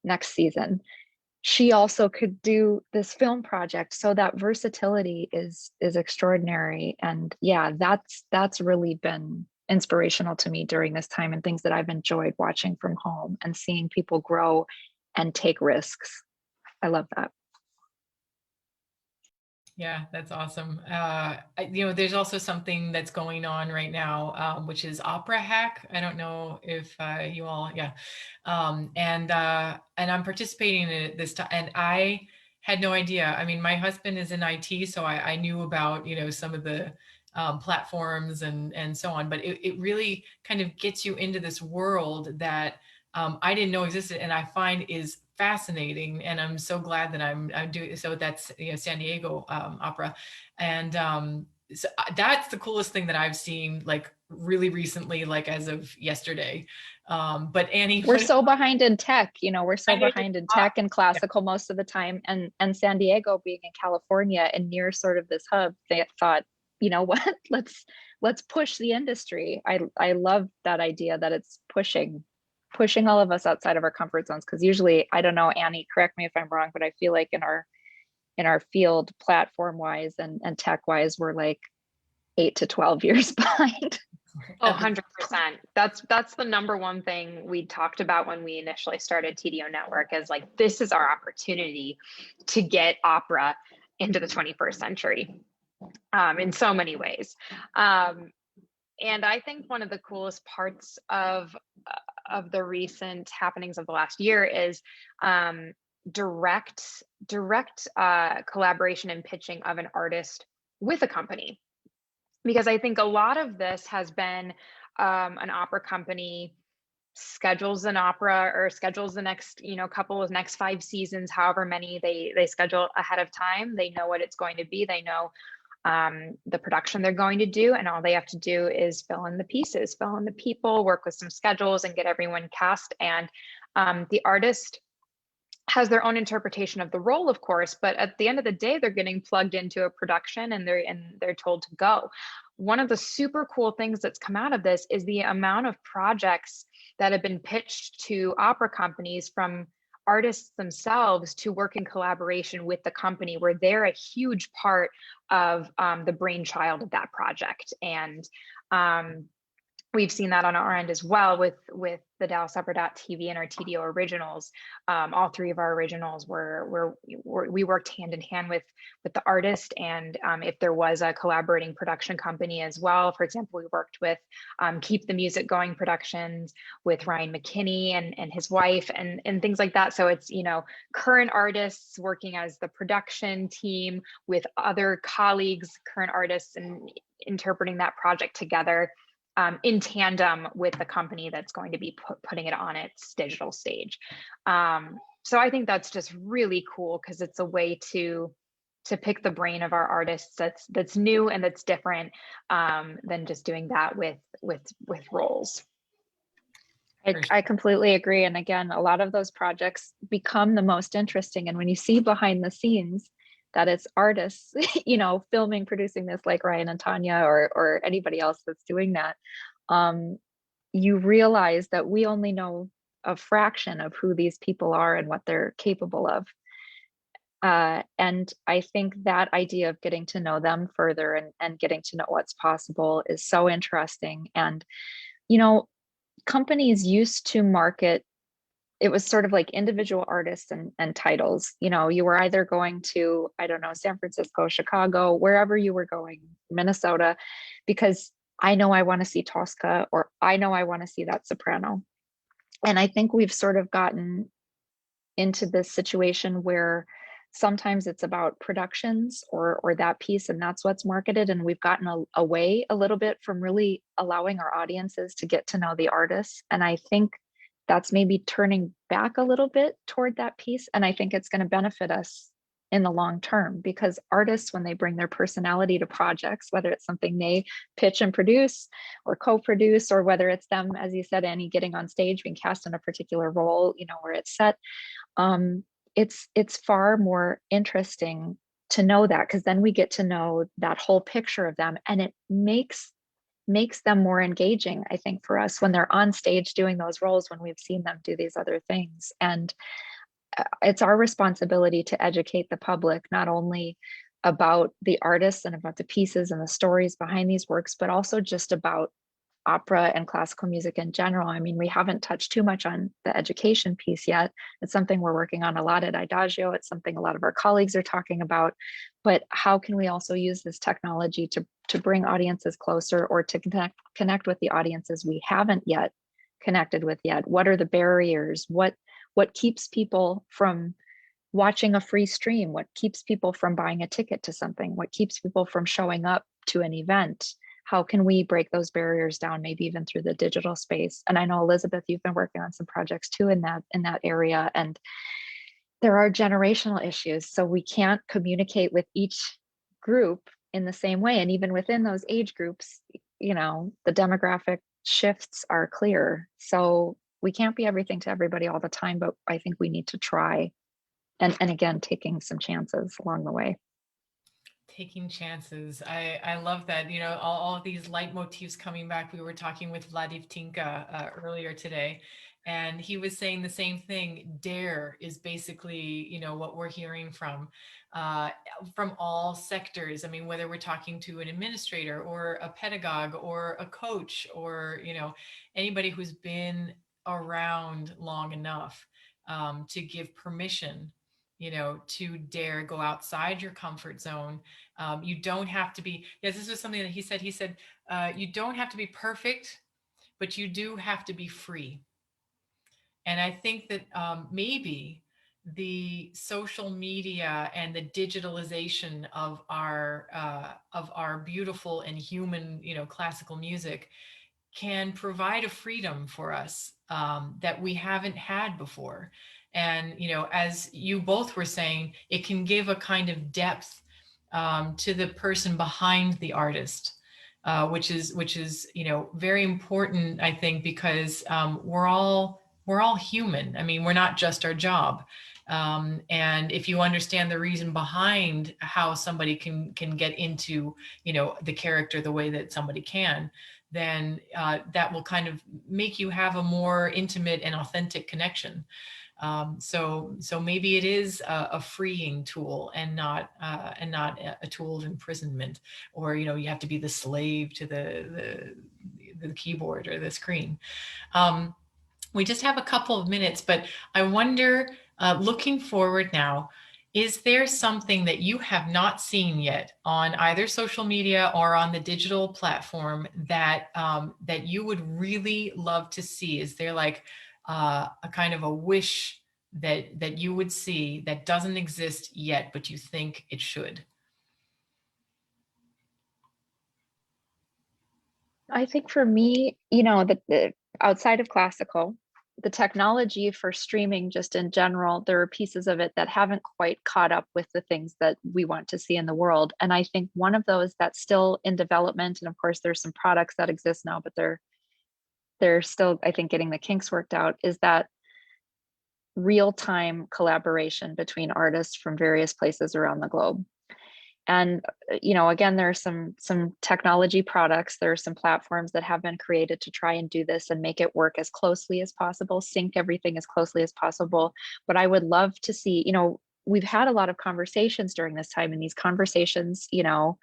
next season. She also could do this film project. So that versatility is extraordinary. And yeah, that's really been inspirational to me during this time, and things that I've enjoyed watching from home and seeing people grow and take risks. I love that. Yeah, that's awesome. There's also something that's going on right now, which is Opera Hack. I don't know if you all, yeah, and I'm participating in it this time, and I had no idea. I mean, my husband is in IT, so I knew about some of the platforms and so on, but it really kind of gets you into this world that I didn't know existed, and I find is fascinating. And I'm so glad that I'm doing so. That's San Diego Opera, and so that's the coolest thing that I've seen, like really recently, like as of yesterday. But Annie, we're so behind in tech, we're so I know behind in tech and classical most of the time, and San Diego being in California and near sort of this hub, they thought, you know what, let's push the industry. I love that idea that it's pushing all of us outside of our comfort zones, because usually, I don't know, Annie, correct me if I'm wrong, but I feel like in our field, platform wise and tech wise, we're like 8 to 12 years behind. Oh, 100%. That's the number one thing we talked about when we initially started TDO Network, is like, this is our opportunity to get opera into the 21st century in so many ways. And I think one of the coolest parts of the recent happenings of the last year is direct collaboration and pitching of an artist with a company. Because I think a lot of this has been an opera company schedules an opera or schedules the next couple of next 5 seasons, however many they schedule ahead of time. They know what it's going to be. They know the production they're going to do, and all they have to do is fill in the pieces, fill in the people, work with some schedules, and get everyone cast. And the artist has their own interpretation of the role, of course, but at the end of the day, they're getting plugged into a production and they're told to go. One of the super cool things that's come out of this is the amount of projects that have been pitched to opera companies from artists themselves to work in collaboration with the company, where they're a huge part of the brainchild of that project. And we've seen that on our end as well with the Dallas Opera.tv and our TDO originals. All 3 of our originals we worked hand in hand with the artist, and if there was a collaborating production company as well. For example, we worked with Keep the Music Going Productions with Ryan McKinney and his wife and things like that. So it's current artists working as the production team with other colleagues, current artists, and interpreting that project together. In tandem with the company that's going to be putting it on its digital stage. So I think that's just really cool, because it's a way to pick the brain of our artists that's new and that's different than just doing that with roles. I completely agree. And again, a lot of those projects become the most interesting. And when you see behind the scenes that it's artists, filming, producing this, like Ryan and Tanya or anybody else that's doing that, you realize that we only know a fraction of who these people are and what they're capable of. And I think that idea of getting to know them further and getting to know what's possible is so interesting. And, companies used to market it was sort of like individual artists and titles. You know, you were either going to, I don't know, San Francisco, Chicago, wherever you were going, Minnesota, because I know I want to see Tosca, or I know I want to see that soprano. And I think we've sort of gotten into this situation where sometimes it's about productions or that piece, and that's what's marketed, and we've gotten away a little bit from really allowing our audiences to get to know the artists. And I think that's maybe turning back a little bit toward that piece, and I think it's going to benefit us in the long term, because artists, when they bring their personality to projects, whether it's something they pitch and produce or co-produce, or whether it's them, as you said, Annie, getting on stage, being cast in a particular role, you know, where it's set, um, it's far more interesting to know that, because then we get to know that whole picture of them, and it makes them more engaging, I think, for us when they're on stage doing those roles, when we've seen them do these other things. And it's our responsibility to educate the public, not only about the artists and about the pieces and the stories behind these works, but also just about opera and classical music in general. I mean, we haven't touched too much on the education piece yet. It's something we're working on a lot at Idagio. It's something a lot of our colleagues are talking about. But how can we also use this technology to bring audiences closer, or to connect with the audiences we haven't yet connected with yet? What are the barriers? What keeps people from watching a free stream? What keeps people from buying a ticket to something? What keeps people from showing up to an event? How can we break those barriers down, maybe even through the digital space? And I know, Elizabeth, you've been working on some projects too in that area, and there are generational issues. So we can't communicate with each group in the same way. And even within those age groups, you know, the demographic shifts are clear. So we can't be everything to everybody all the time, but I think we need to try. And again, taking some chances along the way. Taking chances. I love that. You know, all of these leitmotifs coming back. We were talking with Vladiv Tinka earlier today, and he was saying the same thing. Dare is basically, you know, what we're hearing uh, from all sectors. I mean, whether we're talking to an administrator or a pedagogue or a coach, or, you know, anybody who's been around long enough to give permission, you know, to dare go outside your comfort zone. You don't have to be, yes, this was something that he said. He said, you don't have to be perfect, but you do have to be free. And I think that maybe the social media and the digitalization of our beautiful and human, you know, classical music can provide a freedom for us that we haven't had before. And, you know, as you both were saying, it can give a kind of depth to the person behind the artist, which is, you know, very important, I think, because we're all human. I mean, we're not just our job. And if you understand the reason behind how somebody can get into, you know, the character the way that somebody can, then that will kind of make you have a more intimate and authentic connection. So maybe it is a freeing tool, and not a tool of imprisonment, or, you know, you have to be the slave to the keyboard or the screen. Um, we just have a couple of minutes, but I wonder, looking forward now, is there something that you have not seen yet on either social media or on the digital platform that you would really love to see? Is there like a kind of a wish that you would see that doesn't exist yet, but you think it should? I think for me, you know, the outside of classical, the technology for streaming just in general, there are pieces of it that haven't quite caught up with the things that we want to see in the world. And I think one of those that's still in development, and of course there's some products that exist now, but they're still, I think, getting the kinks worked out, is that real-time collaboration between artists from various places around the globe. And you know, again, there are some technology products, there are some platforms that have been created to try and do this and make it work as closely as possible, sync everything as closely as possible. But I would love to see, you know, we've had a lot of conversations during this time, and these conversations, you know,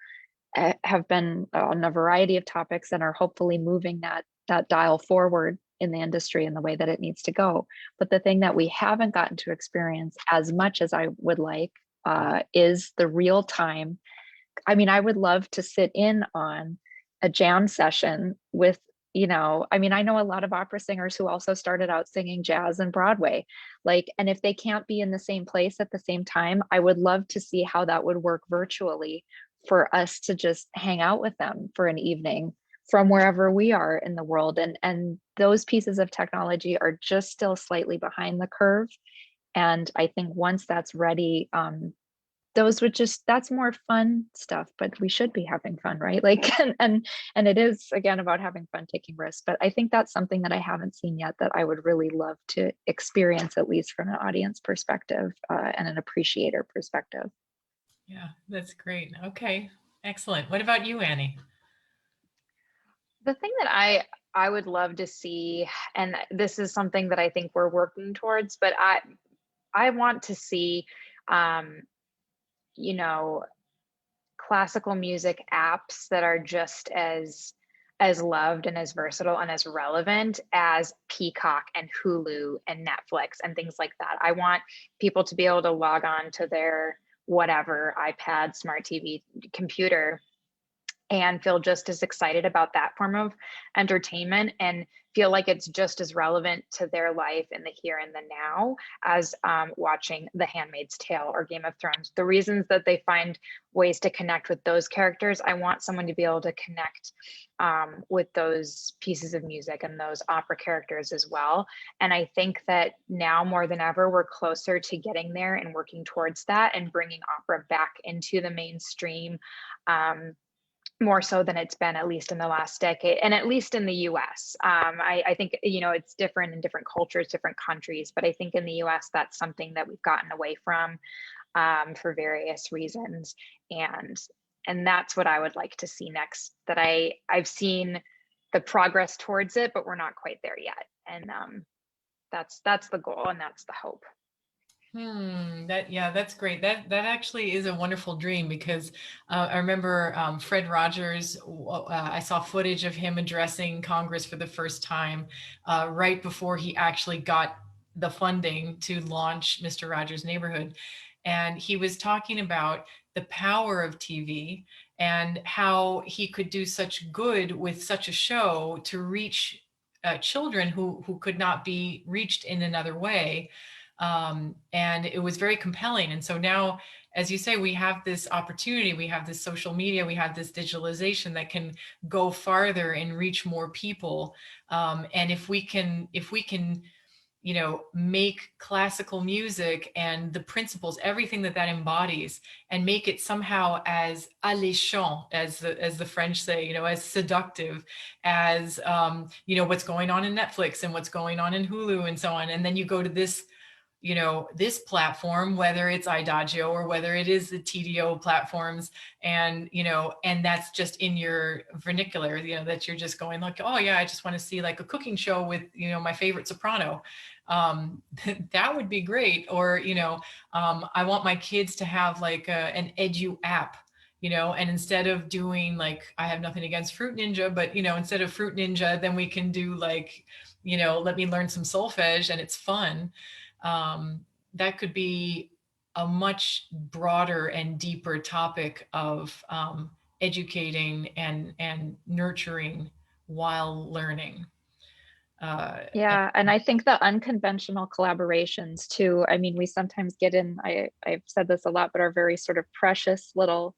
have been on a variety of topics and are hopefully moving that dial forward in the industry in the way that it needs to go. But the thing that we haven't gotten to experience as much as I would like is the real time. I mean, I would love to sit in on a jam session with, I mean, I know a lot of opera singers who also started out singing jazz and Broadway. Like, and if they can't be in the same place at the same time, I would love to see how that would work virtually for us to just hang out with them for an evening from wherever we are in the world. And those pieces of technology are just still slightly behind the curve. And I think once that's ready, those would that's more fun stuff, but we should be having fun, right? Like, and it is again about having fun, taking risks. But I think that's something that I haven't seen yet that I would really love to experience, at least from an audience perspective and an appreciator perspective. Yeah, that's great. Okay, excellent. What about you, Annie? The thing that I would love to see, and this is something that I think we're working towards, but I want to see, you know, classical music apps that are just as loved and as versatile and as relevant as Peacock and Hulu and Netflix and things like that. I want people to be able to log on to their whatever iPad, smart TV, computer, and feel just as excited about that form of entertainment and feel like it's just as relevant to their life in the here and the now as watching The Handmaid's Tale or Game of Thrones. The reasons that they find ways to connect with those characters, I want someone to be able to connect with those pieces of music and those opera characters as well. And I think that now more than ever, we're closer to getting there and working towards that and bringing opera back into the mainstream. More so than it's been, at least in the last decade, and at least in the US. I think, it's different in different cultures, different countries, but I think in the US, that's something that we've gotten away from for various reasons. And that's what I would like to see next, that I've seen the progress towards it, but we're not quite there yet. And that's the goal and that's the hope. That's great. That actually is a wonderful dream because I remember Fred Rogers. I saw footage of him addressing Congress for the first time right before he actually got the funding to launch Mr. Rogers' Neighborhood, and he was talking about the power of TV and how he could do such good with such a show to reach children who could not be reached in another way. And it was very compelling. And so now, as you say, we have this opportunity, we have this social media, we have this digitalization that can go farther and reach more people. And if we can, make classical music and the principles, everything that embodies, and make it somehow as alléchant, as the French say, as seductive as, what's going on in Netflix and what's going on in Hulu and so on. And then you go to this platform, whether it's Idagio or whether it is the TDO platforms, and that's just in your vernacular, that you're just going like, oh yeah, I just want to see like a cooking show with, my favorite soprano. That would be great. Or, I want my kids to have like an edu app, and instead of doing like, I have nothing against Fruit Ninja, but, instead of Fruit Ninja, then we can do like, let me learn some solfege and it's fun. That could be a much broader and deeper topic of educating and nurturing while learning. Yeah, and I think the unconventional collaborations too. I mean, we sometimes get in, I've said this a lot, but our very sort of precious little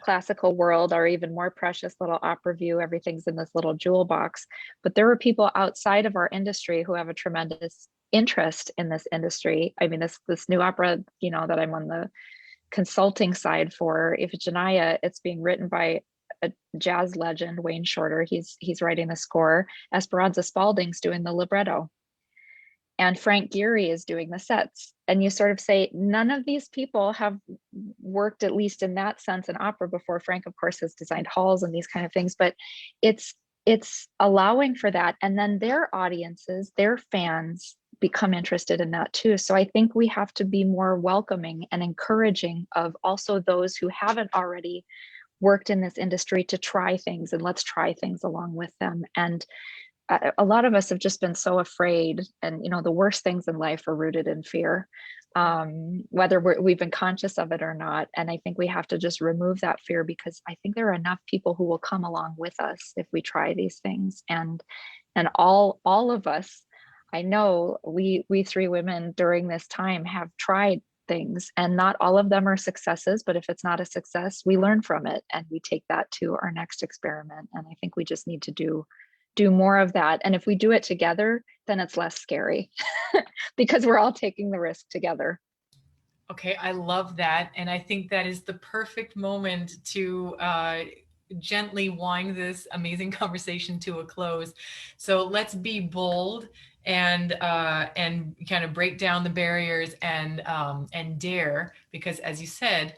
classical world, our even more precious little opera view, everything's in this little jewel box. But there are people outside of our industry who have a tremendous interest in this industry. I mean, this new opera, that I'm on the consulting side for, Iphigenia, it's being written by a jazz legend, Wayne Shorter. He's writing the score. Esperanza Spalding's doing the libretto. And Frank Gehry is doing the sets. And you sort of say, none of these people have worked, at least in that sense, in opera before. Frank, of course, has designed halls and these kind of things, but it's allowing for that. And then their audiences, their fans become interested in that too. So I think we have to be more welcoming and encouraging of also those who haven't already worked in this industry to try things, and let's try things along with them. And a lot of us have just been so afraid, and the worst things in life are rooted in fear, whether we've been conscious of it or not. And I think we have to just remove that fear, because I think there are enough people who will come along with us if we try these things. And all of us, I know we three women during this time have tried things, and not all of them are successes, but if it's not a success, we learn from it and we take that to our next experiment. And I think we just need to do more of that. And if we do it together, then it's less scary because we're all taking the risk together. Okay, I love that. And I think that is the perfect moment to gently wind this amazing conversation to a close. So let's be bold and kind of break down the barriers and dare, because as you said,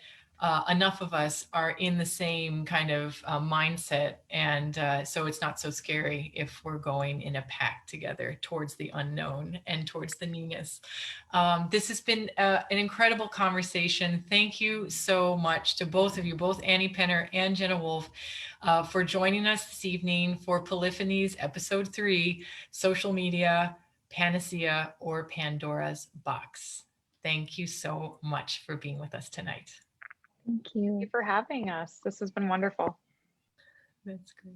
enough of us are in the same kind of mindset, and so it's not so scary if we're going in a pack together towards the unknown and towards the newness. This has been an incredible conversation. Thank you so much to both of you, both Annie Penner and Jenna Wolf, for joining us this evening for Polyphonies Episode 3, Social Media, Panacea, or Pandora's Box. Thank you so much for being with us tonight. Thank you. Thank you for having us. This has been wonderful. That's great.